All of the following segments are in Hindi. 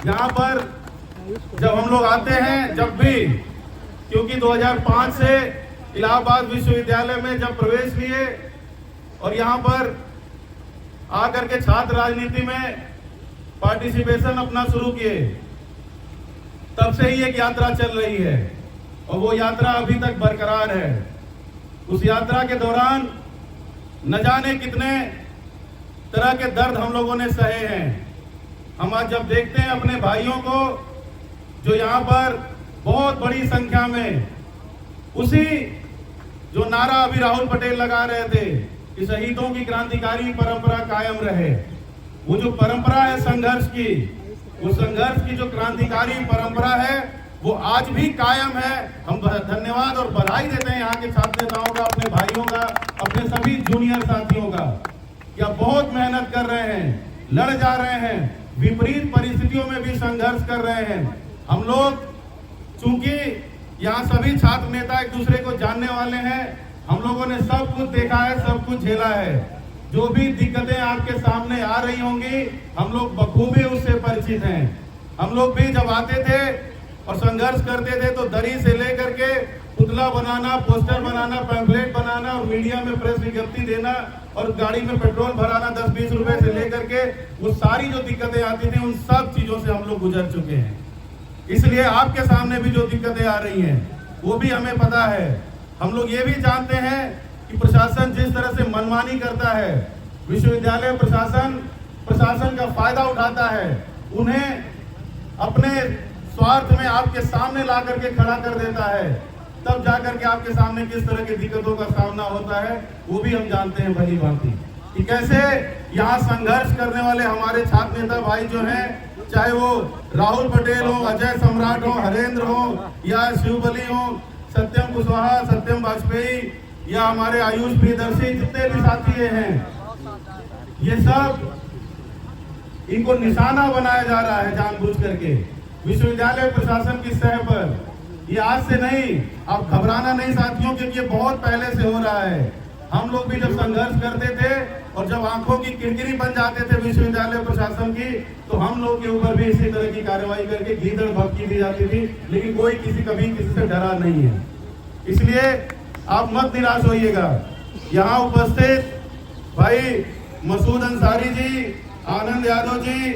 यहाँ पर जब हम लोग आते हैं, जब भी, क्योंकि 2005 से इलाहाबाद विश्वविद्यालय में जब प्रवेश लिए और यहाँ पर आकर के छात्र राजनीति में पार्टिसिपेशन अपना शुरू किए, तब से ही एक यात्रा चल रही है और वो यात्रा अभी तक बरकरार है। उस यात्रा के दौरान न जाने कितने तरह के दर्द हम लोगों ने सहे हैं। हम आज जब देखते हैं अपने भाइयों को जो यहाँ पर बहुत बड़ी संख्या में उसी जो नारा अभी राहुल पटेल लगा रहे थे कि शहीदों की क्रांतिकारी परंपरा कायम रहे, वो जो परंपरा है संघर्ष की, वो संघर्ष की जो क्रांतिकारी परंपरा है वो आज भी कायम है। हम धन्यवाद और बधाई देते हैं यहाँ के छात्र नेताओं का, अपने भाइयों का, अपने सभी जूनियर साथियों का, क्या बहुत मेहनत कर रहे हैं, लड़ जा रहे हैं, विपरीत परिस्थितियों में भी संघर्ष कर रहे हैं। हम लोग चूंकि यहाँ सभी छात्र नेता एक दूसरे को जानने वाले हैं, हम लोगों ने सब कुछ देखा है, सब कुछ झेला है। जो भी दिक्कतें आपके सामने आ रही होंगी, हम लोग बखूबी उससे परिचित हैं। हम लोग भी जब आते थे और संघर्ष करते थे तो दरी से लेकर के पुतला बनाना, पोस्टर बनाना, पैम्फलेट बनाना और मीडिया में प्रेस विज्ञप्ति देना और गाड़ी में पेट्रोल भराना 10-20 रुपए से लेकर के वो सारी जो दिक्कतें आती थी, उन सब चीजों से हम लोग गुजर चुके हैं। इसलिए आपके सामने भी जो दिक्कतें आ रही हैं वो भी हमें पता है। हम लोग ये भी जानते हैं कि प्रशासन जिस तरह से मनमानी करता है, विश्वविद्यालय प्रशासन का फायदा उठाता है, उन्हें अपने स्वार्थ में आपके सामने ला करके खड़ा कर देता है, तब जाकर के आपके सामने किस तरह की दिक्कतों का सामना होता है वो भी हम जानते हैं भली भांति कि कैसे यहाँ संघर्ष करने वाले हमारे छात्र नेता भाई जो हैं, चाहे वो राहुल पटेल हो, अजय सम्राट हो, हरेंद्र हो या शिवबली हो, सत्यम कुशवाहा, सत्यम वाजपेयी या हमारे आयुष प्रियदर्शी, जितने भी साथी हैं, ये सब इनको निशाना बनाया जा रहा है जानबूझ करके विश्वविद्यालय प्रशासन की सह पर। ये आज से नहीं, आप घबराना नहीं साथियों, क्योंकि ये बहुत पहले से हो रहा है। हम लोग भी जब संघर्ष करते थे और जब आंखों की किरकिरी बन जाते थे विश्वविद्यालय प्रशासन की, तो हम लोग के ऊपर भी इसी तरह की कार्रवाई करके गीदड़ भपकी दी जाती थी, लेकिन कोई कभी किसी से डरा नहीं है। इसलिए आप मत निराश होइएगा। यहाँ उपस्थित भाई मसूद अंसारी जी, आनंद यादव जी,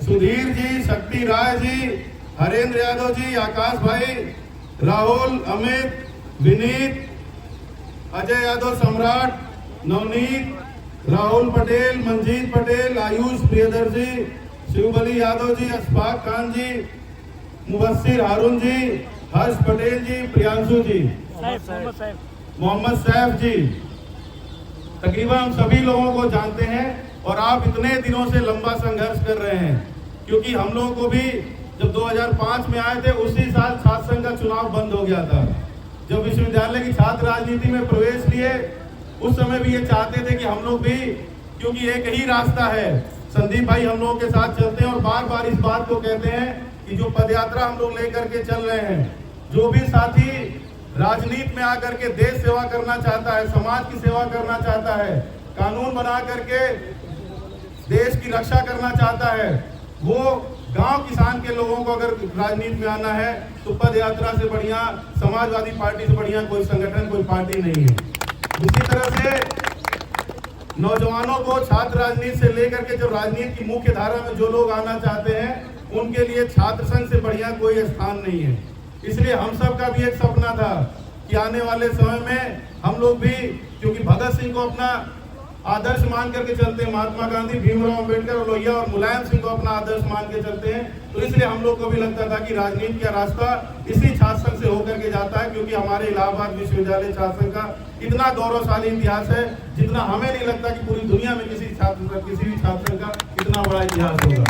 सुधीर जी, शक्ति राय जी, हरेंद्र यादव जी, आकाश भाई, राहुल, अमित, विनीत, अजय यादव, सम्राट, नवनीत, राहुल पटेल, मंजीत पटेल, आयुष प्रियदर्शी, शिवबली यादव जी, अशफाक खान जी, मुबस्सिर हारून जी, हर्ष पटेल जी, प्रियांशु जी, मोहम्मद सैफ जी, तकरीबन हम सभी लोगों को जानते हैं और आप इतने दिनों से लंबा संघर्ष कर रहे हैं, क्योंकि हम लोगों को भी जब 2005 में आए थे उसी साल छात्र संघ का चुनाव बंद हो गया था। जब विश्वविद्यालय की छात्र राजनीति में प्रवेश लिए उस समय भी ये चाहते थे कि हम लोग भी, क्योंकि एक ही रास्ता है, संदीप भाई हम लोगों के साथ चलते हैं और बार बार इस बात को कहते हैं कि जो पदयात्रा हम लोग लेकर के चल रहे हैं, जो भी साथी राजनीति में आकर के देश सेवा करना चाहता है, समाज की सेवा करना चाहता है, कानून बना करके देश की रक्षा करना चाहता है, वो गांव किसान के लोगों को अगर राजनीति में आना है तो पद यात्रा से बढ़िया, समाजवादी पार्टी से बढ़िया कोई संगठन, कोई पार्टी नहीं है। उसी तरह से नौजवानों को छात्र राजनीति से लेकर के जो राजनीति की मुख्य धारा में जो लोग आना चाहते हैं उनके लिए छात्र संघ से बढ़िया कोई स्थान नहीं है। इसलिए हम सब का भी एक सपना था कि आने वाले समय में हम लोग भी, क्योंकि भगत सिंह को अपना आदर्श मान करके चलते हैं, महात्मा गांधी, भीमराव अम्बेडकर, लोहिया और मुलायम सिंह को अपना आदर्श मान के चलते हैं, तो इसलिए हम लोग को भी लगता था कि राजनीति का रास्ता इसी छात्र संघ से होकर के जाता है, क्योंकि हमारे इलाहाबाद विश्वविद्यालय छात्र संघ का इतना गौरवशाली इतिहास है जितना हमें नहीं लगता कि पूरी दुनिया में किसी भी छात्र संघ का इतना बड़ा इतिहास होगा।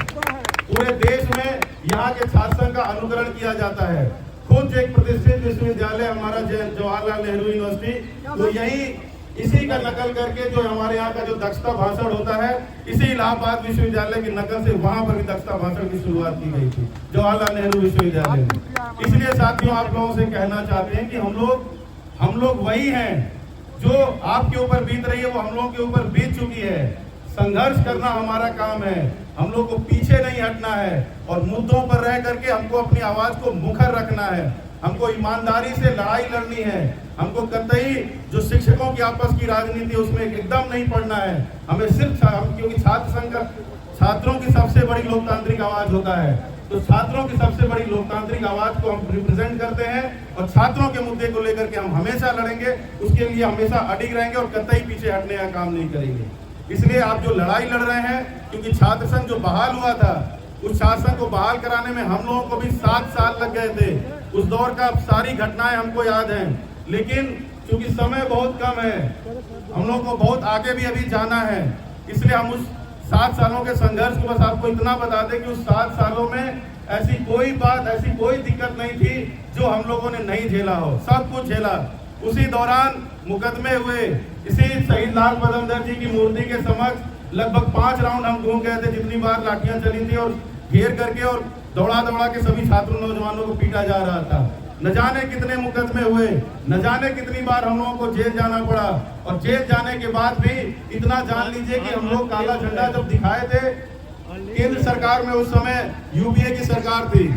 पूरे देश में यहाँ के छात्र संघ का अनुकरण किया जाता है। खुद एक प्रतिष्ठित विश्वविद्यालय हमारा जवाहरलाल नेहरू यूनिवर्सिटी, तो यही इसी का नकल करके जो हमारे यहाँ का जो दक्षता भाषण होता है, इसी इलाहाबाद विश्वविद्यालय की नकल से वहां पर भी दक्षता भाषण की शुरुआत की गई थी जवाहरलाल नेहरू विश्वविद्यालय में। इसलिए साथियों आप लोगों से कहना चाहते हैं कि हम लोग वही हैं जो आपके ऊपर बीत रही है वो हम लोगों के ऊपर बीत चुकी है। संघर्ष करना हमारा काम है। हम लोग को पीछे नहीं हटना है और मुद्दों पर रह करके हमको अपनी आवाज को मुखर रखना है। हमको ईमानदारी से लड़ाई लड़नी है। हमको कतई जो शिक्षकों की आपस की राजनीति उसमें एकदम नहीं पड़ना है। हमें सिर्फ क्योंकि छात्र संघ का छात्रों की सबसे बड़ी लोकतांत्रिक आवाज होता है, तो छात्रों की सबसे बड़ी लोकतांत्रिक आवाज को हम रिप्रेजेंट करते हैं और छात्रों के मुद्दे को लेकर के हम हमेशा लड़ेंगे, उसके लिए हमेशा अडिग रहेंगे और कतई पीछे हटने का काम नहीं करेंगे। इसलिए आप जो लड़ाई लड़ रहे हैं, क्योंकि छात्र संघ जो बहाल हुआ था, उस छात्र संघ को बहाल कराने में हम लोगों को भी 7 साल लग गए थे। उस दौर का सारी घटनाएं हमको याद हैं, लेकिन क्योंकि समय बहुत कम है, हम लोग को बहुत आगे भी अभी जाना है, इसलिए हम उस 7 सालों के संघर्ष को बस आपको इतना बता दें कि उस 7 सालों में ऐसी कोई बात, ऐसी कोई दिक्कत नहीं थी जो हम लोगों ने नहीं झेला हो। सब कुछ झेला। उसी दौरान मुकदमे हुए। इसी शहीद लाल बहादुर जी की मूर्ति के समक्ष लगभग 5 राउंड हम घूम गए थे, जितनी बार लाठियां चली थी, और घेर करके और दौड़ा दौड़ा के सभी छात्र नौजवानों को पीटा जा रहा था। न जाने कितने मुकदमे हुए, न जाने कितनी बार हम लोगों को जेल जाना पड़ा, और जेल जाने के बाद भी इतना जान लीजिए कि हम लोग काला झंडा जब दिखाए थे केंद्र सरकार में, उस समय यूपीए की सरकार थी,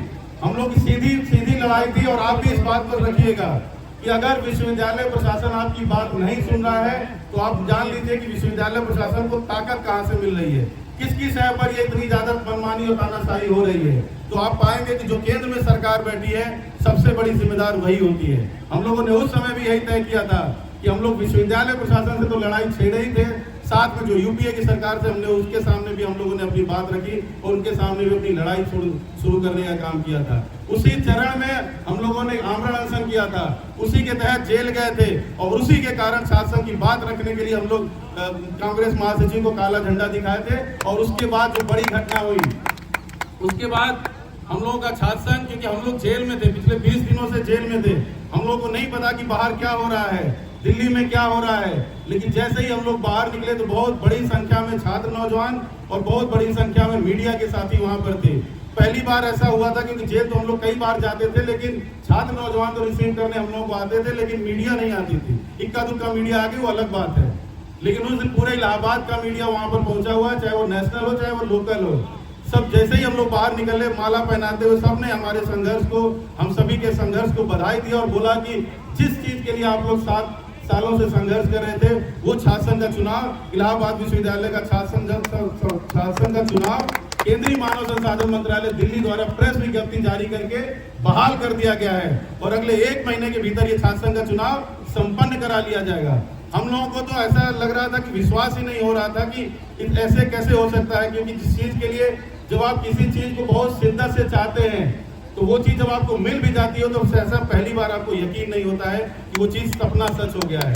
हम लोग की सीधी लड़ाई थी। और आप भी इस बात पर रखिएगा कि अगर विश्वविद्यालय प्रशासन आपकी बात नहीं सुन रहा है तो आप जान लीजिए कि विश्वविद्यालय प्रशासन को ताकत कहां से मिल रही है, किसकी सह पर ये इतनी ज्यादा मनमानी और तानाशाही हो रही है। तो आप पाएंगे कि जो केंद्र में सरकार बैठी है, सबसे बड़ी जिम्मेदार वही होती है। हम लोगों ने उस समय भी यही तय किया था कि हम लोग विश्वविद्यालय प्रशासन से तो लड़ाई छेड़े ही थे, साथ में जो यूपीए की सरकार से हमने उसके सामने भी हम लोगों ने अपनी बात रखी और उनके सामने भी अपनी लड़ाई शुरू करने का काम किया था। उसी चरण में हम लोगों ने आमरण अनशन किया था, उसी के तहत जेल गए थे, और उसी के कारण छात्र संघ की बात रखने के लिए हम लोग कांग्रेस महासचिव को काला झंडा दिखाए थे। और उसके बाद जो बड़ी घटना हुई, उसके बाद हम लोगों का छात्र संघ, क्योंकि हम लोग जेल में थे, पिछले 20 दिनों से जेल में थे, हम लोग को नहीं पता कि बाहर क्या हो रहा है, दिल्ली में क्या हो रहा है। लेकिन जैसे ही हम लोग बाहर निकले तो बहुत बड़ी संख्या में छात्र नौजवान और बहुत बड़ी संख्या में मीडिया के साथी वहां पर थे। पहली बार ऐसा हुआ था, क्योंकि जेल तो हम लोग कई बार जाते थे, लेकिन छात्र नौजवान तो रिसीव करने हम लोग को आते थे, लेकिन मीडिया नहीं आती थी। इक्का दुक्का मीडिया आ गई, वो अलग बात है, लेकिन उस दिन पूरे इलाहाबाद का मीडिया वहां पर पहुंचा हुआ है, चाहे वो नेशनल हो चाहे वो लोकल हो। सब जैसे ही हम लोग बाहर निकले, माला पहनाते हुए सबने हमारे संघर्ष को, हम सभी के संघर्ष को बधाई दी और बोला कि जिस चीज के लिए आप लोग 7 सालों से संघर्ष कर रहे थे, वो छात्र संघ का चुनाव, इलाहाबाद विश्वविद्यालय का छात्र संघ का चुनाव केंद्रीय मानव संसाधन मंत्रालय दिल्ली द्वारा प्रेस विज्ञप्ति जारी करके बहाल कर दिया गया है, और अगले 1 महीने के भीतर ये छात्र संघ का चुनाव संपन्न करा लिया जाएगा। हम लोगों को तो ऐसा लग रहा था कि विश्वास ही नहीं हो रहा था कि ऐसे कैसे हो सकता है, क्योंकि जिस चीज के लिए जब आप किसी चीज को बहुत शिद्दत से चाहते हैं, तो वो चीज जब आपको मिल भी जाती हो तो ऐसा पहली बार आपको यकीन नहीं होता है कि वो चीज सपना सच हो गया है।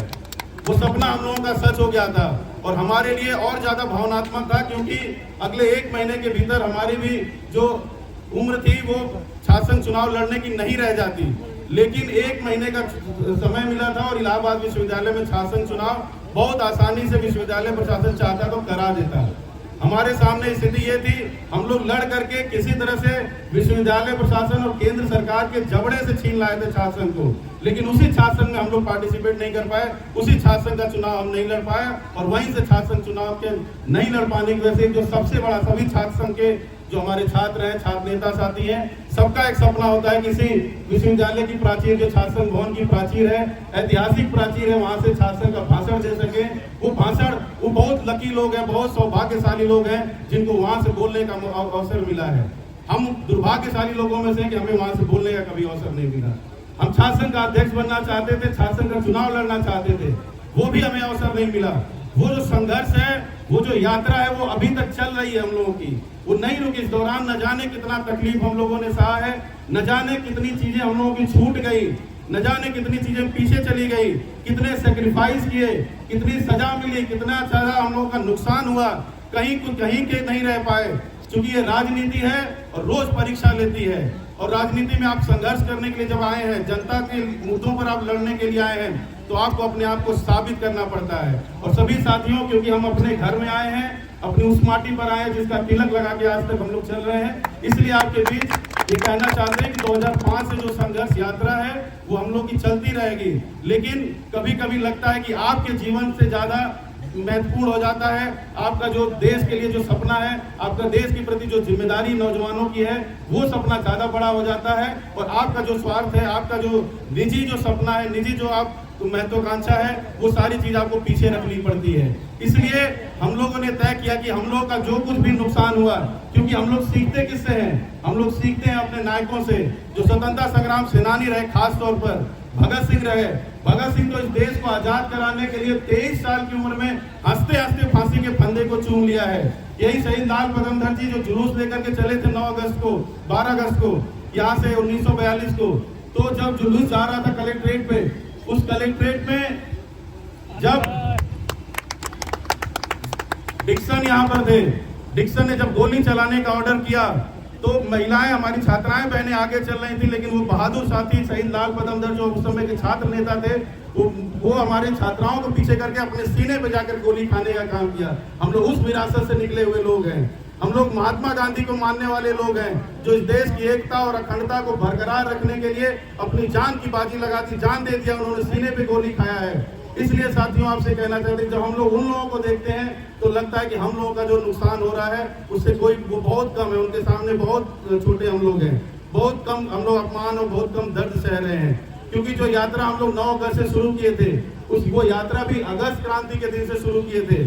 वो सपना हम लोगों का सच हो गया था, और हमारे लिए और ज्यादा भावनात्मक था, क्योंकि अगले 1 महीने के भीतर हमारी भी जो उम्र थी वो छात्र संघ चुनाव लड़ने की नहीं रह जाती। लेकिन 1 महीने का समय मिला था और इलाहाबाद विश्वविद्यालय में छात्र संघ चुनाव बहुत आसानी से विश्वविद्यालय प्रशासन चाहता तो करा देता। हमारे सामने स्थिति ये थी, हम लोग लड़ करके किसी तरह से विश्वविद्यालय प्रशासन और केंद्र सरकार के जबड़े से छीन लाए थे छात्र संघ को, लेकिन उसी छात्र संघ में हम लोग पार्टिसिपेट नहीं कर पाए, उसी छात्र संघ का चुनाव हम नहीं लड़ पाए, और वहीं से छात्र संघ चुनाव के नहीं लड़ पाने की वजह से जो सबसे बड़ा, सभी छात्र संघ के जो हमारे छात्र हैं, छात्र नेता साथी हैं, सबका एक सपना होता है किसी विश्वविद्यालय की प्राचीर, जो छात्र संघ भवन की प्राचीर है, ऐतिहासिक प्राचीर है, वहां से छात्र संघ का भाषण दे सके। वो भाषण, वो बहुत लकी लोग हैं, बहुत सौभाग्यशाली लोग हैं जिनको वहां से बोलने का अवसर मिला है। हम दुर्भाग्यशाली लोगों में से कि हमें वहां से बोलने का कभी अवसर नहीं मिला। हम छात्र संघ का अध्यक्ष बनना चाहते थे, छात्र संघ का चुनाव लड़ना चाहते थे, वो भी हमें अवसर नहीं मिला। वो जो संघर्ष है, वो जो यात्रा है, वो अभी तक चल रही है हम लोगों की, वो नहीं रुकी। इस दौरान न जाने कितना तकलीफ हम लोगों ने सहा है, न जाने कितनी चीजें हम लोगों की छूट गई, न जाने कितनी चीजें पीछे चली गई, कितने सेक्रीफाइस किए, कितनी सजा मिली, कितना ज्यादा हम लोगों का नुकसान हुआ, कहीं के नहीं रह पाए। क्योंकि ये राजनीति है और रोज परीक्षा लेती है, और राजनीति में आप संघर्ष करने के लिए जब आए हैं, जनता के मुद्दों पर आप लड़ने के लिए आए हैं, तो आपको अपने आप को साबित करना पड़ता है। और सभी साथियों, क्योंकि हम अपने घर में आए हैं, अपनी उस माटी पर आए हैं जिसका तिलक लगा के आज तक हम लोग चल रहे हैं, इसलिए आपके बीच ये कहना चाहते हैं कि 2005 से जो संघर्ष यात्रा है वो हम लोग की चलती रहेगी। लेकिन कभी कभी लगता है कि आपके जीवन से ज्यादा महत्वपूर्ण हो जाता है। आपका जो देश के लिए जो सपना है, आपका देश के प्रति जो जिम्मेदारी नौजवानों की है, वो सपना ज्यादा बड़ा हो जाता है और आपका जो स्वार्थ है, आपका जो निजी जो सपना है, निजी जो आप महत्वाकांक्षा है, वो सारी चीज आपको पीछे रखनी पड़ती है। इसलिए हम लोगों ने तय किया कि हम लोग का जो कुछ भी नुकसान हुआ, क्योंकि हम लोग सीखते किससे हैं, हम लोग सीखते हैं अपने नायकों से, जो स्वतंत्रता संग्राम सेनानी रहे, खास तौर पर भगत सिंह रहे। भगत सिंह तो इस देश को आजाद कराने के लिए 23 साल की उम्र में हंसते हंसते फांसी के फंदे को चूम लिया है। यही शहीद लाल बहादुर जी जो जुलूस लेकर के चले थे 9 अगस्त को, 12 अगस्त को यहाँ से 1942 को, तो जब जुलूस जा रहा था कलेक्ट्रेट पे, उस कलेक्ट्रेट में जब डिक्सन यहाँ पर थे, डिक्सन ने जब गोली चलाने का ऑर्डर किया तो महिलाएं, हमारी छात्राएं बहनें आगे चल रही थी, लेकिन वो बहादुर साथी शहीद लाल बहादुर जो उस समय के छात्र नेता थे, वो हमारे छात्राओं को पीछे करके अपने सीने पे जाकर गोली खाने का काम किया। हम लोग उस विरासत से निकले हुए लोग हैं। हम लोग महात्मा गांधी को मानने वाले लोग हैं, जो इस देश की एकता और अखंडता को बरकरार रखने के लिए अपनी जान की बाजी लगा दी, जान दे दिया, उन्होंने सीने पे गोली खाया है। इसलिए साथियों आपसे कहना चाहते हैं, जब हम लोग उन लोगों को देखते हैं तो लगता है कि हम लोगों का जो नुकसान हो रहा है उससे कोई वो बहुत कम है, उनके सामने बहुत छोटे हम लोग हैं, बहुत कम हम लोग अपमान और बहुत कम दर्द सह रहे हैं। क्योंकि जो यात्रा हम लोग 9 अगस्त से शुरू किए थे, वो यात्रा भी अगस्त क्रांति के दिन से शुरू किए थे।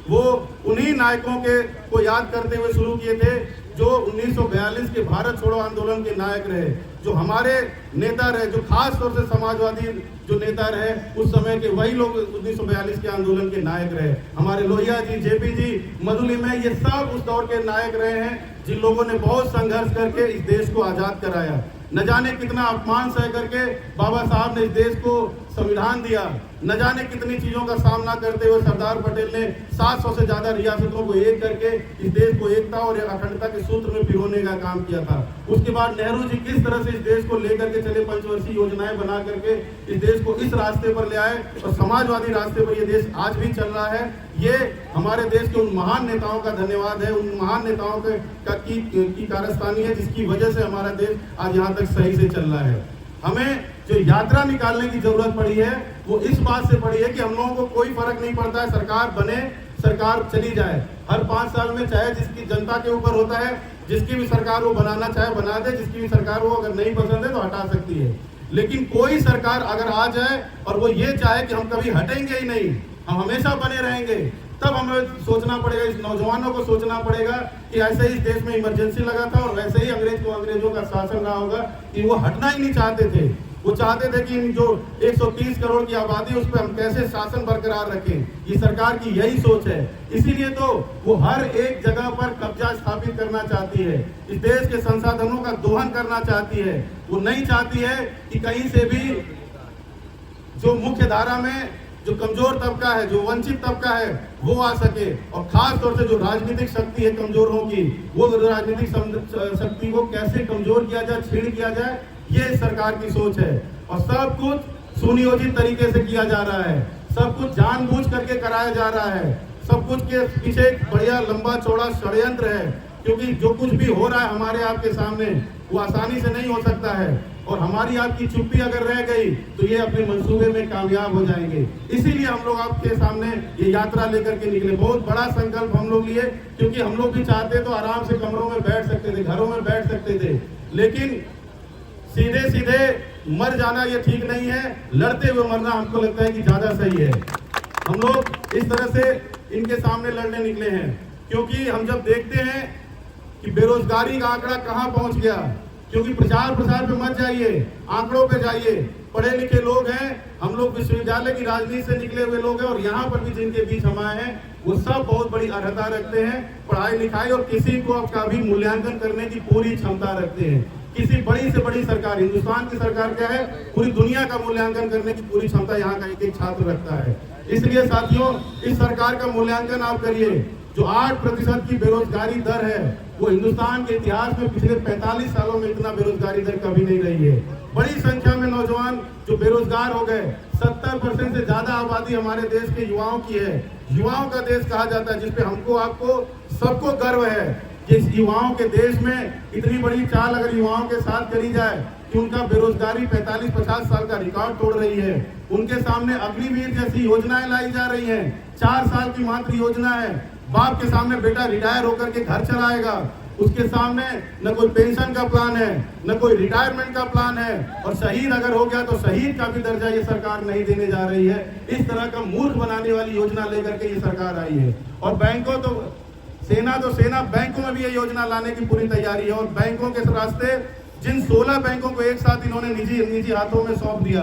वो उन्हीं नायकों के को याद करते हुए शुरू किए थे जो 1942 के भारत छोड़ो आंदोलन के नायक रहे, जो हमारे नेता रहे, जो खास तौर से समाजवादी जो नेता रहे उस समय के, वही लोग 1942 के आंदोलन के नायक रहे। हमारे लोहिया जी, जेपी जी, मधुलिमा, ये सब उस दौर के नायक रहे हैं, जिन लोगों ने बहुत संघर्ष करके इस देश को आजाद कराया। न जाने कितना अपमान सह करके बाबा साहब ने इस देश को संविधान दिया, न जाने कितनी चीजों का सामना करते हुए सरदार पटेल ने 700 से ज्यादा रियासतों को एक करके इस देश को एकता और अखंडता के सूत्र में पिरोने का काम किया था। उसके बाद नेहरू जी किस तरह से इस देश को लेकर के चले, पंचवर्षीय योजनाएं बना करके इस देश को इस रास्ते पर ले आए और समाजवादी रास्ते पर ये देश आज भी चल रहा है। ये हमारे देश के उन महान नेताओं का धन्यवाद है, उन महान नेताओं की कारस्तानी है, जिसकी वजह से हमारा देश आज यहाँ तक सही से चल रहा है। हमें जो यात्रा निकालने की जरूरत पड़ी है वो इस बात से पड़ी है कि हम लोगों को कोई फर्क नहीं पड़ता है, सरकार बने, सरकार चली जाए, हर 5 साल में चाहे जिसकी जनता के ऊपर होता है, जिसकी भी सरकार वो बनाना चाहे बना दे, जिसकी भी सरकार वो अगर नहीं पसंद है तो हटा सकती है। लेकिन कोई सरकार अगर आ जाए और वो ये चाहे कि हम कभी हटेंगे ही नहीं, हम हमेशा बने रहेंगे, तब हमें सोचना पड़ेगा, इस नौजवानों को सोचना पड़ेगा कि ऐसे ही इस देश में इमरजेंसी लगा था और वैसे ही अंग्रेजों का शासन रहा होगा कि वो हटना ही नहीं चाहते थे। वो चाहते थे कि जो 130 करोड़ की आबादी उस पर हम कैसे शासन बरकरार रखें। ये सरकार की यही सोच है, इसीलिए तो वो हर एक जगह पर कब्जा स्थापित करना चाहती है, इस देश के संसाधनों का दोहन करना चाहती है। वो नहीं चाहती है कि कहीं से भी जो मुख्य धारा में जो कमजोर तबका है, जो वंचित तबका है, वो आ सके, और खास तौर से जो राजनीतिक शक्ति है कमजोरों की, वो राजनीतिक शक्ति को कैसे कमजोर किया जाए, छीन किया जाए, ये सरकार की सोच है। और सब कुछ सुनियोजित तरीके से किया जा रहा है, सब कुछ जानबूझ करके कराया जा रहा है, सब कुछ के पीछे एक बढ़िया लंबा चौड़ा षड्यंत्र है। क्योंकि जो कुछ भी हो रहा है हमारे आपके सामने वो आसानी से नहीं हो सकता है, और हमारी आपकी चुप्पी अगर रह गई तो ये अपने मंसूबे में कामयाब हो जाएंगे। इसीलिए हम लोग आपके सामने ये यात्रा लेकर के निकले। बहुत बड़ा संकल्प हम लोग लिए, क्योंकि हम लोग भी चाहते तो आराम से कमरों में बैठ सकते थे, घरों में बैठ सकते थे, लेकिन सीधे सीधे मर जाना ये ठीक नहीं है, लड़ते हुए मरना हमको लगता है कि ज्यादा सही है। हम लोग इस तरह से इनके सामने लड़ने निकले हैं, क्योंकि हम जब देखते हैं कि बेरोजगारी का आंकड़ा कहां पहुंच गया, क्योंकि प्रचार प्रसार पे मत जाइए, आंकड़ों पे जाइए। पढ़े लिखे लोग हैं, हम लोग विश्वविद्यालय की राजनीति से निकले हुए लोग हैं, और यहाँ पर भी जिनके बीच हम आए हैं वो सब बहुत बड़ी अर्हता रखते हैं पढ़ाई लिखाई, और किसी को का भी मूल्यांकन करने की पूरी क्षमता रखते हैं। किसी बड़ी से बड़ी सरकार, हिंदुस्तान की सरकार क्या है, पूरी दुनिया का मूल्यांकन करने की पूरी क्षमता यहाँ का एक एक छात्र रखता है। इसलिए साथियों, इस सरकार का मूल्यांकन आप करिए। जो 8% की बेरोजगारी दर है, वो हिंदुस्तान के इतिहास में पिछले 45 सालों में इतना बेरोजगारी दर कभी नहीं रही है। बड़ी संख्या में नौजवान जो बेरोजगार हो गए, 70% से ज्यादा आबादी हमारे देश के युवाओं की है। युवाओं का देश कहा जाता है, जिसपे हमको आपको सबको गर्व है। इस युवाओं के देश में इतनी बड़ी चाल अगर युवाओं के साथ करी जाए कि उनका बेरोजगारी 45-50 साल का रिकॉर्ड तोड़ रही है, उनके सामने अग्निवीर जैसी योजनाएं लाई जा रही हैं, 4 साल की मात्र योजना है। बाप के सामने बेटा रिटायर होकर के घर चलाएगा, उसके सामने न कोई पेंशन का प्लान है, न कोई रिटायरमेंट का प्लान है, और शहीद अगर हो गया तो शहीद का भी दर्जा ये सरकार नहीं देने जा रही है। इस तरह का मूर्ख बनाने वाली योजना लेकर के ये सरकार आई है। और बैंकों तो सेना बैंकों में भी ये योजना लाने की पूरी तैयारी है। और बैंकों के रास्ते जिन 16 बैंकों को एक साथ इन्होंने निजी हाथों में सौंप दिया,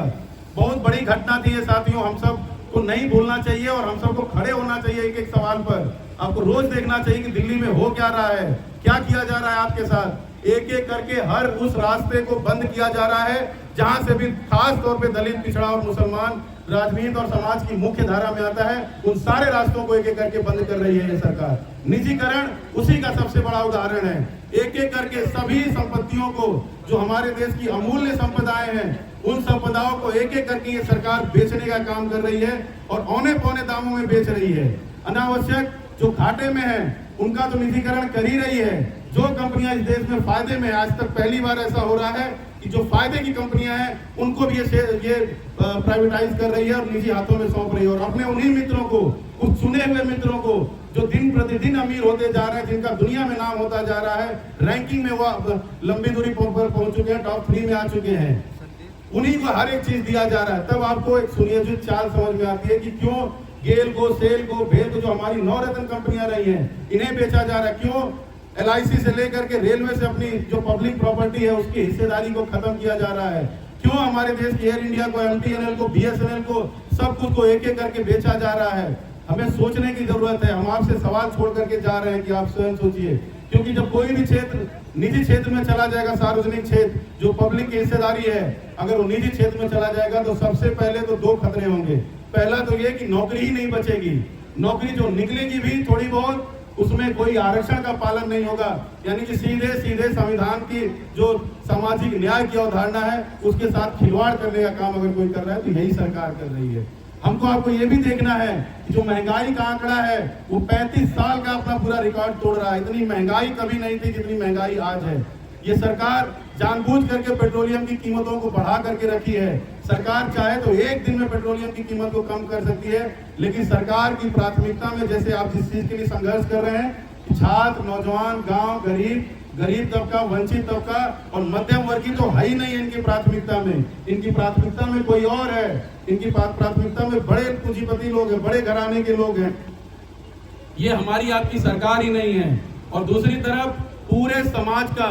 बहुत बड़ी घटना थी ये साथियों। हम सब को नहीं भूलना चाहिए और हम सबको खड़े होना चाहिए एक एक सवाल पर। आपको रोज देखना चाहिए कि दिल्ली में हो क्या रहा है, क्या किया जा रहा है आपके साथ। एक एक करके हर उस रास्ते को बंद किया जा रहा है जहां से भी खास तौर पे दलित, पिछड़ा और मुसलमान राजनीति और समाज की मुख्य धारा में आता है। उन सारे रास्तों को एक एक करके बंद कर रही है ये सरकार। निजीकरण उसी का सबसे बड़ा उदाहरण है। एक एक करके सभी संपत्तियों को, जो हमारे देश की अमूल्य संपदाएं हैं, उन संपदाओं को एक एक करके ये सरकार बेचने का काम कर रही है और औने पौने दामों में बेच रही है। अनावश्यक जो घाटे में है उनका तो निजीकरण कर ही रही है। जो कंपनियां इस देश में फायदे में, आज तक पहली बार ऐसा हो रहा है कि जो फायदे की कंपनियां हैं उनको भी ये प्राइवेटाइज कर रही है और निजी हाथों में सौंप रही है। और अपने उन्हीं मित्रों को, कुछ चुने हुए मित्रों को, जो दिन प्रतिदिन अमीर होते जा रहे हैं, जिनका दुनिया में नाम होता जा रहा है, रैंकिंग में वो लंबी दूरी पर पहुंच चुके हैं, टॉप 3 में आ चुके हैं, उन्हीं को हर एक चीज दिया जा रहा है। तब आपको एक सुनियोजित चाल समझ में आती है कि क्यों गेल को, सेल को, भेल को, जो हमारी 9 रत्न कंपनियां रही हैं, इन्हें बेचा जा रहा है। क्यों LIC से लेकर के रेलवे से अपनी जो पब्लिक प्रॉपर्टी है उसकी हिस्सेदारी को खत्म किया जा रहा है। क्यों हमारे देश की एयर इंडिया को, MTNL को, BSNL को, सब कुछ को एक एक करके बेचा जा रहा है। हमें सोचने की जरूरत है। हम आपसे सवाल छोड़ करके जा रहे हैं कि आप स्वयं सोचिए, क्योंकि जब कोई भी क्षेत्र निजी क्षेत्र में चला जाएगा, सार्वजनिक क्षेत्र जो पब्लिक की हिस्सेदारी है, अगर वो निजी क्षेत्र में चला जाएगा तो सबसे पहले तो 2 खतरे होंगे। पहला तो ये कि नौकरी ही नहीं बचेगी, नौकरी जो निकलेगी भी थोड़ी बहुत, उसमें कोई आरक्षण का पालन नहीं होगा, यानी कि सीधे सीधे संविधान की जो सामाजिक न्याय की अवधारणा है उसके साथ खिलवाड़ करने का काम अगर कोई कर रहा है तो यही सरकार कर रही है। हमको आपको ये भी देखना है कि जो महंगाई का आंकड़ा है वो 35 साल का अपना पूरा रिकॉर्ड तोड़ रहा है। इतनी महंगाई कभी नहीं थी जितनी महंगाई आज है। ये सरकार जानबूझ करके पेट्रोलियम की कीमतों को बढ़ा करके रखी है। सरकार चाहे तो एक दिन में पेट्रोलियम की कीमत को कम कर सकती है, लेकिन सरकार की प्राथमिकता में, जैसे आप जिस चीज के लिए संघर्ष कर रहे हैं, छात्र, नौजवान, गांव, गरीब तबका, वंचित तबका और मध्यम वर्गीय तो है ही नहीं इनकी प्राथमिकता में। इनकी प्राथमिकता में कोई और है। इनकी प्राथमिकता में बड़े पूंजीपति लोग हैं, बड़े घराने के लोग हैं। ये हमारी आपकी सरकार ही नहीं है। और दूसरी तरफ पूरे समाज का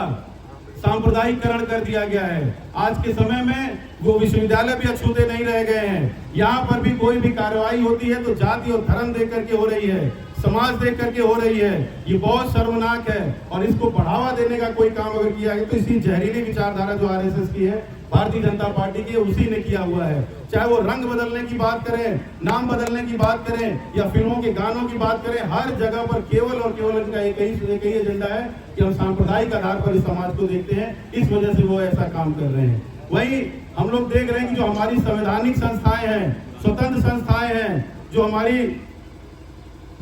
सांप्रदायिकरण कर दिया गया है। आज के समय में वो विश्वविद्यालय भी अछूते नहीं रह गए हैं। यहाँ पर भी कोई भी कार्रवाई होती है तो जाति और धर्म देख करके हो रही है, समाज देख करके हो रही है। ये बहुत शर्मनाक है और इसको बढ़ावा देने का कोई काम अगर किया गया तो इसी जहरीली विचारधारा जो RSS की है, भारतीय जनता पार्टी की, उसी ने किया हुआ है। चाहे वो रंग बदलने की बात करें, नाम बदलने की बात करें या फिल्मों के गानों की बात करें, हर जगह पर केवल और केवल इनका एक ही एजेंडा है कि हम सांप्रदायिक आधार पर इस समाज को देखते हैं, इस वजह से वो ऐसा काम कर रहे हैं। वहीं हम लोग देख रहे हैं कि जो हमारी संवैधानिक संस्थाएं हैं, स्वतंत्र संस्थाएं हैं, जो हमारी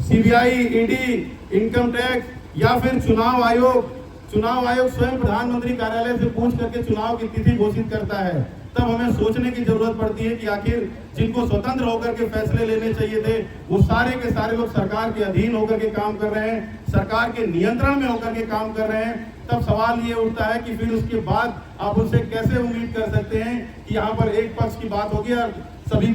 CBI, ED, इनकम टैक्स या फिर चुनाव आयोग स्वयं प्रधानमंत्री कार्यालय से पूछ करके चुनाव की तिथि घोषित करता है, तब हमें सोचने की जरूरत पड़ती है कि आखिर जिनको स्वतंत्र होकर के फैसले लेने चाहिए थे वो सारे के सारे लोग सरकार के अधीन होकर के काम कर रहे हैं, सरकार के नियंत्रण में होकर के काम कर रहे हैं। तब सवाल ये उठता है कि फिर उसके बाद आप उनसे कैसे उम्मीद कर सकते हैं कि यहाँ पर एक पक्ष की बात होगी और सभी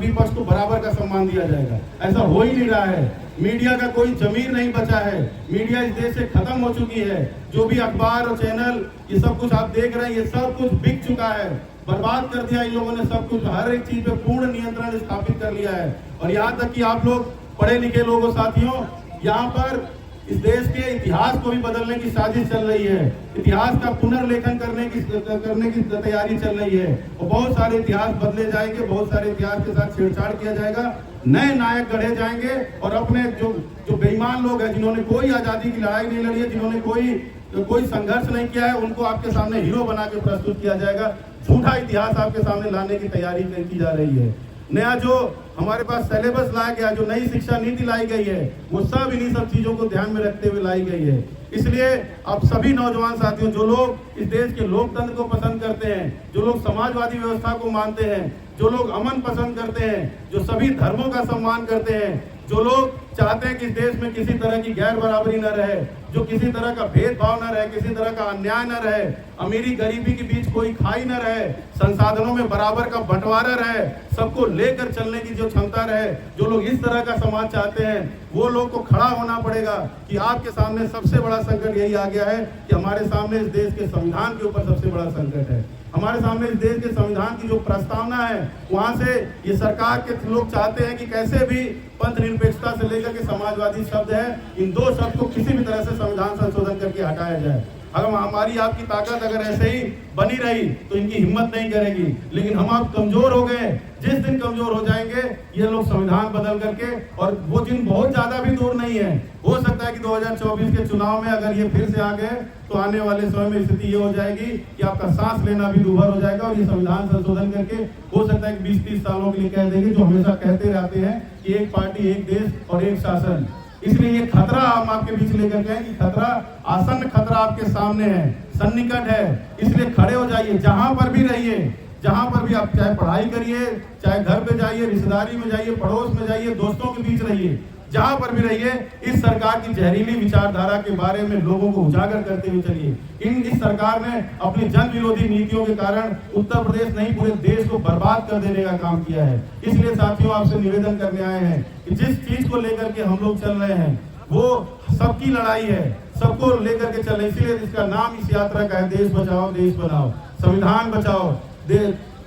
पक्ष को बराबर का सम्मान दिया जाएगा। ऐसा हो ही नहीं रहा है। मीडिया का कोई जमीर नहीं बचा है। मीडिया इस देश से खत्म हो चुकी है। जो भी अखबार और चैनल, ये सब कुछ आप देख रहे हैं, ये सब कुछ बिक चुका है, बर्बाद कर दिया इन लोगों ने सब कुछ। हर एक चीज पे पूर्ण नियंत्रण स्थापित कर लिया है। और यहाँ तक कि आप लोग पढ़े लिखे लोगों साथियों, यहाँ पर इस देश के इतिहास को भी बदलने की साजिश चल रही है। इतिहास का पुनर्लेखन करने की तैयारी चल रही है और बहुत सारे इतिहास बदले जाएंगे, बहुत सारे इतिहास के साथ छेड़छाड़ किया जाएगा, नए नायक गढ़े जाएंगे और अपने जो बेईमान लोग हैं, जिन्होंने कोई आजादी की लड़ाई नहीं लड़ी है, जिन्होंने कोई संघर्ष नहीं किया है, उनको आपके सामने हीरो बना के प्रस्तुत किया जाएगा। झूठा इतिहास आपके सामने लाने की तैयारी की जा रही है। नया जो हमारे पास सिलेबस लाया गया, जो नई शिक्षा नीति लाई गई है, वो सब इन्हीं सब चीजों को ध्यान में रखते हुए लाई गई है। इसलिए आप सभी नौजवान साथियों, जो लोग इस देश के लोकतंत्र को पसंद करते हैं, जो लोग समाजवादी व्यवस्था को मानते हैं, जो लोग अमन पसंद करते हैं, जो सभी धर्मों का सम्मान करते हैं, जो लोग चाहते हैं कि इस देश में किसी तरह की गैर बराबरी न रहे, जो किसी तरह का भेदभाव न रहे, किसी तरह का अन्याय न रहे, अमीरी गरीबी के बीच कोई खाई न रहे, संसाधनों में बराबर का बंटवारा रहे, सबको लेकर चलने की जो क्षमता रहे, जो लोग इस तरह का समाज चाहते हैं, वो लोग को खड़ा होना पड़ेगा कि आपके सामने सबसे बड़ा संकट यही आ गया है कि हमारे सामने इस देश के संविधान के ऊपर सबसे बड़ा संकट है। हमारे सामने इस देश के संविधान की जो प्रस्तावना है, वहां से ये सरकार के लोग चाहते हैं कि कैसे भी पंथ निरपेक्षता से लेकर के समाजवादी शब्द है, इन दो शब्द को किसी भी तरह से संविधान संशोधन करके हटाया जाए। अगर हमारी आपकी ताकत अगर ऐसे ही बनी रही तो इनकी हिम्मत नहीं करेगी, लेकिन हम आप कमजोर हो गए। जिस दिन कमजोर हो जाएंगे ये लोग संविधान बदल करके, और वो दिन बहुत ज्यादा भी दूर नहीं है, हो सकता है कि 2024 के चुनाव में अगर ये फिर से आ गए तो आने वाले समय में स्थिति ये हो जाएगी कि आपका सांस लेना भी दूभर हो जाएगा, और ये संविधान संशोधन करके हो सकता है कि 20-30 सालों के लिए कह देंगे जो हमेशा कहते रहते हैं कि एक पार्टी, एक देश और एक शासन। इसलिए ये खतरा हम आपके बीच लेकर गए कि खतरा, आसन्न खतरा आपके सामने है, सन्निकट है। इसलिए खड़े हो जाइए, जहां पर भी रहिए, जहां पर भी आप चाहे पढ़ाई करिए, चाहे घर पे जाइए, रिश्तेदारी में जाइए, पड़ोस में जाइए, दोस्तों के बीच रहिए, जहां पर भी रहिए, इस सरकार की जहरीली विचारधारा के बारे में लोगों को उजागर करते हुए चलिए। इस सरकार ने अपनी जन विरोधी नीतियों के कारण उत्तर प्रदेश नहीं पूरे देश को बर्बाद कर देने का काम किया है। इसलिए साथियों आपसे निवेदन करने आए हैं कि जिस चीज को लेकर के हम लोग चल रहे हैं वो सबकी लड़ाई है, सबको लेकर के चले। इसलिए इसका नाम इस यात्रा का है देश बचाओ देश बनाओ, संविधान बचाओ,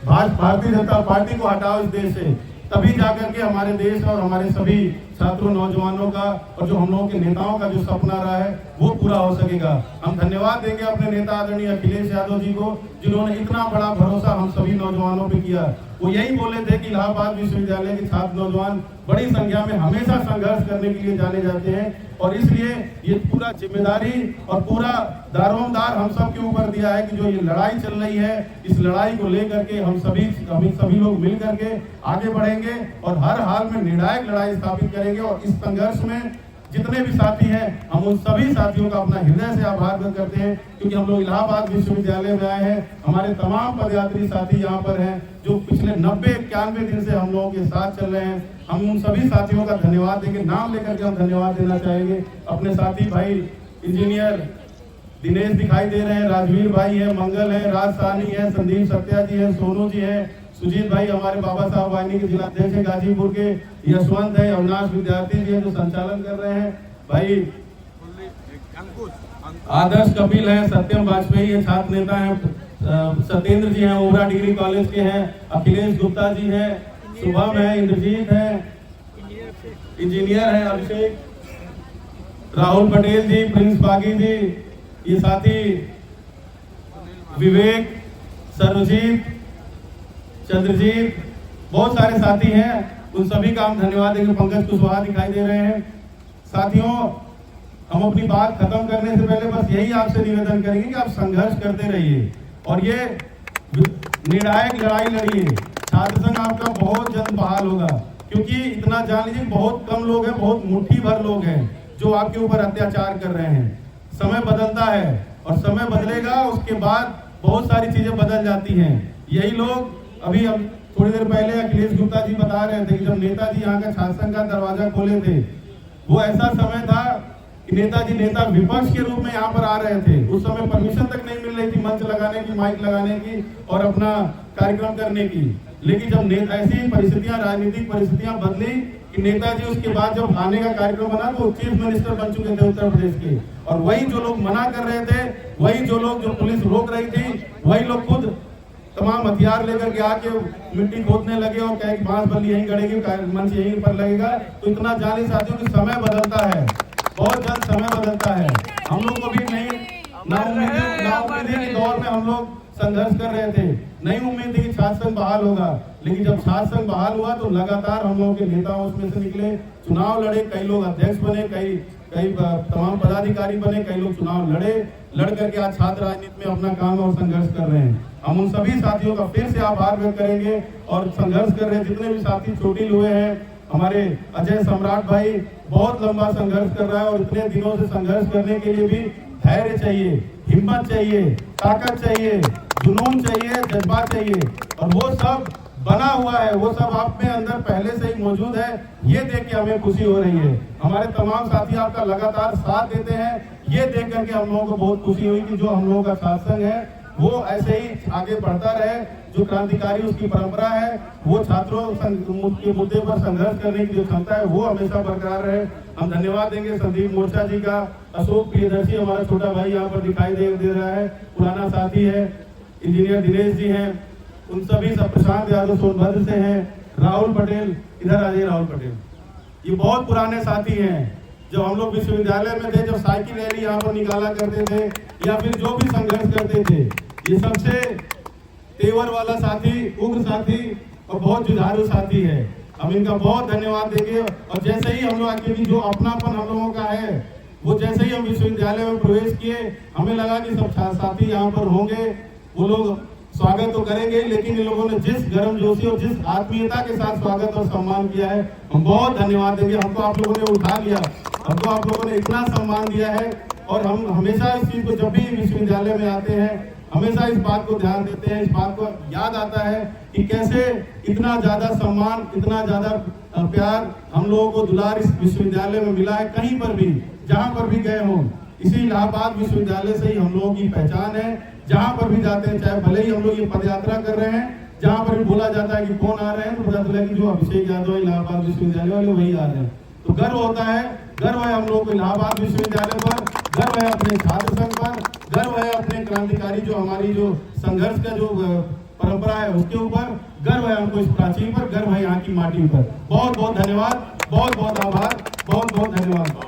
भारतीय जनता पार्टी को हटाओ इस देश से, तभी जाकर के हमारे देश और हमारे सभी छात्रों, नौजवानों का और जो हम लोगों के नेताओं का जो सपना रहा है वो पूरा हो सकेगा। हम धन्यवाद देंगे अपने नेता आदरणीय अखिलेश यादव जी को, जिन्होंने इतना बड़ा भरोसा हम सभी नौजवानों पे किया। वो यही बोले थे कि इलाहाबाद विश्वविद्यालय के छात्र नौजवान बड़ी संख्या में हमेशा संघर्ष करने के लिए जाने जाते हैं, और इसलिए ये पूरा जिम्मेदारी और पूरा दारोमदार हम सब के ऊपर दिया है कि जो ये लड़ाई चल रही है, इस लड़ाई को लेकर के हम सभी लोग मिल करके आगे बढ़ेंगे और हर हाल में निर्णायक लड़ाई स्थापित करेंगे। और इस संघर्ष में जितने भी साथी हैं, हम उन सभी साथियों का अपना हृदय से आभार व्यक्त करते हैं, क्योंकि हम लोग इलाहाबाद विश्वविद्यालय में आए हैं। हमारे तमाम पदयात्री साथी यहाँ पर हैं जो पिछले 90-91 दिन से हम लोगों के साथ चल रहे हैं। हम उन सभी साथियों का धन्यवाद देंगे, नाम लेकर के हम धन्यवाद देना चाहेंगे। अपने साथी भाई इंजीनियर दिनेश दिखाई दे रहे हैं, राजवीर भाई है, मंगल है, राज साहनी है, संदीप सत्या जी है, सोनू जी है, सुजीत भाई हमारे बाबा साहब वाहिनी के जिलाध्यक्ष है गाजीपुर के, यशवंत है, अविनाश विद्यार्थी जी है जो संचालन कर रहे हैं, भाई आदर्श कपिल है, सत्यम वाजपेयी है, छात्र नेता है, सत्येंद्र जी हैं, ओबरा डिग्री कॉलेज के हैं, अखिलेश गुप्ता जी है, शुभम है, इंद्रजीत है, इंजीनियर है, अभिषेक, राहुल पटेल जी, प्रिंस बागी जी, ये साथी विवेक, सर्वजीत, चंद्रजीत, बहुत सारे साथी हैं, उन सभी का हम धन्यवाद देंगे। पंकज कुशवाहा दिखाई दे रहे हैं। साथियों, हम अपनी बात खत्म करने से पहले बस यही आपसे निवेदन करेंगे कि आप संघर्ष करते रहिए और ये निर्णायक लड़ाई लड़िए। छात्र संघ आपका बहुत जल्द बहाल होगा, क्योंकि इतना जान लीजिए बहुत कम लोग हैं, बहुत मुट्ठी भर लोग हैं जो आपके ऊपर अत्याचार कर रहे हैं। समय बदलता है और समय बदलेगा, उसके बाद बहुत सारी चीजें बदल जाती हैं। यही लोग अभी हम थोड़ी देर पहले अखिलेश गुप्ता जी बता रहे थे कि जब नेताजी यहाँ का छात्र संघ का दरवाजा खोले थे, वो ऐसा समय था कि नेताजी नेता विपक्ष के रूप में यहाँ पर आ रहे थे। उस समय परमिशन तक नहीं मिल रही थी मंच लगाने की, माइक लगाने की और अपना कार्यक्रम करने की। लेकिन जब ऐसी परिस्थितियां, राजनीतिक परिस्थितियां बदली कि नेताजी उसके बाद जब आने का कार्यक्रम बना तो चीफ मिनिस्टर बन चुके थे उत्तर प्रदेश के, और वही जो लोग मना कर रहे थे, वही जो लोग जो पुलिस रोक रही थी, वही लोग खुद तमाम हथियार लेकर के आके मिट्टी खोदने लगे और कहे बांस बल्ली यहीं गड़ेगी, मंच यहीं पर लगेगा। तो इतना जाने साथियों कि समय बदलता है, बहुत जल्द समय बदलता है। हम लोग को भी नहीं नाउम्मीदी के दौर में हम लोग संघर्ष कर रहे थे, नहीं उम्मीद थी कि छात्र संघ बहाल होगा, लेकिन जब छात्र संघ बहाल हुआ तो लगातार हम लोगों के नेता उसमें से निकले, चुनाव लड़े, कई लोग अध्यक्ष बने, कई तमाम पदाधिकारी बने, कई लोग चुनाव लड़ करके आज छात्र राजनीति में अपना काम और संघर्ष कर रहे हैं। हम उन सभी साथियों का फिर से आभार व्यक्त करेंगे और संघर्ष कर रहे जितने भी साथी चोटिल हुए हैं। हमारे अजय सम्राट भाई बहुत लंबा संघर्ष कर रहा है और इतने दिनों से संघर्ष करने के लिए भी धैर्य चाहिए, हिम्मत चाहिए, ताकत चाहिए, जुनून चाहिए, जज्बा चाहिए, और वो सब बना हुआ है वो सब आप में अंदर पहले से ही मौजूद है। ये देख के हमें खुशी हो रही है। हमारे तमाम साथी आपका लगातार साथ देते हैं, ये देख करके हम लोगों को बहुत खुशी हुई कि जो हम लोगों का सत्संग है वो ऐसे ही आगे बढ़ता रहे। जो क्रांतिकारी उसकी परंपरा है, वो छात्रों के मुद्दे पर संघर्ष करने की जो क्षमता है वो हमेशा बरकरार रहे। हम धन्यवाद देंगे संदीप मोर्चा जी का। अशोक प्रियदर्शी हमारा छोटा भाई यहाँ पर दिखाई दे रहा है, पुराना साथी है। इंजीनियर दिनेश जी हैं, उन सभी सब, प्रशांत यादव सोनभद्र से हैं, राहुल पटेल, इधर आ जाइए राहुल पटेल, ये बहुत पुराने साथी हैं। जब हम लोग विश्वविद्यालय में थे, जब साइकिल रैली यहाँ पर निकाला करते थे या फिर जो भी संघर्ष करते थे, ये सबसे तेवर वाला साथी, उग्र साथी और बहुत जुझारू साथी है। हम इनका बहुत धन्यवाद देंगे। और जैसे ही हम लोग आगे भी जो अपनापन हम लोगों का है, वो जैसे ही हम विश्वविद्यालय में प्रवेश किए, हमें लगा कि सब साथी यहाँ पर होंगे, वो लोग स्वागत तो करेंगे, लेकिन इन लोगों ने जिस गर्मजोशी और जिस आत्मीयता के साथ स्वागत और सम्मान किया है, हम बहुत धन्यवाद देंगे। हमको आप लोगों ने उठा लिया, हमको आप लोगों ने इतना सम्मान दिया है। और हम हमेशा इस चीज को, जब भी विश्वविद्यालय में आते हैं, हमेशा इस बात को ध्यान देते हैं, इस बात को याद आता है कि कैसे इतना ज्यादा सम्मान, इतना ज्यादा प्यार हम लोगों को दुलार इस विश्वविद्यालय में मिला है। कहीं पर भी, जहाँ पर भी गए हों, इसी इलाहाबाद विश्वविद्यालय से ही हम लोगों की पहचान है। जहाँ पर भी जाते हैं, चाहे भले ही हम लोग ये पद यात्रा कर रहे हैं, जहाँ पर भी बोला जाता है कि कौन आ रहे हैं, तो पता चला कि जो अभिषेक यादव इलाहाबाद विश्वविद्यालय वाले वही आ रहे हैं। तो गर्व होता है, गर्व है हम लोग को इलाहाबाद विश्वविद्यालय पर, गर्व है अपने छात्र संघ पर, गर्व है अपने क्रांतिकारी जो हमारी जो संघर्ष का जो परंपरा है उसके ऊपर, गर्व है हमको इस प्राचीन पर, गर्व है यहाँ की माटी पर। बहुत बहुत धन्यवाद, बहुत बहुत आभार, बहुत बहुत धन्यवाद।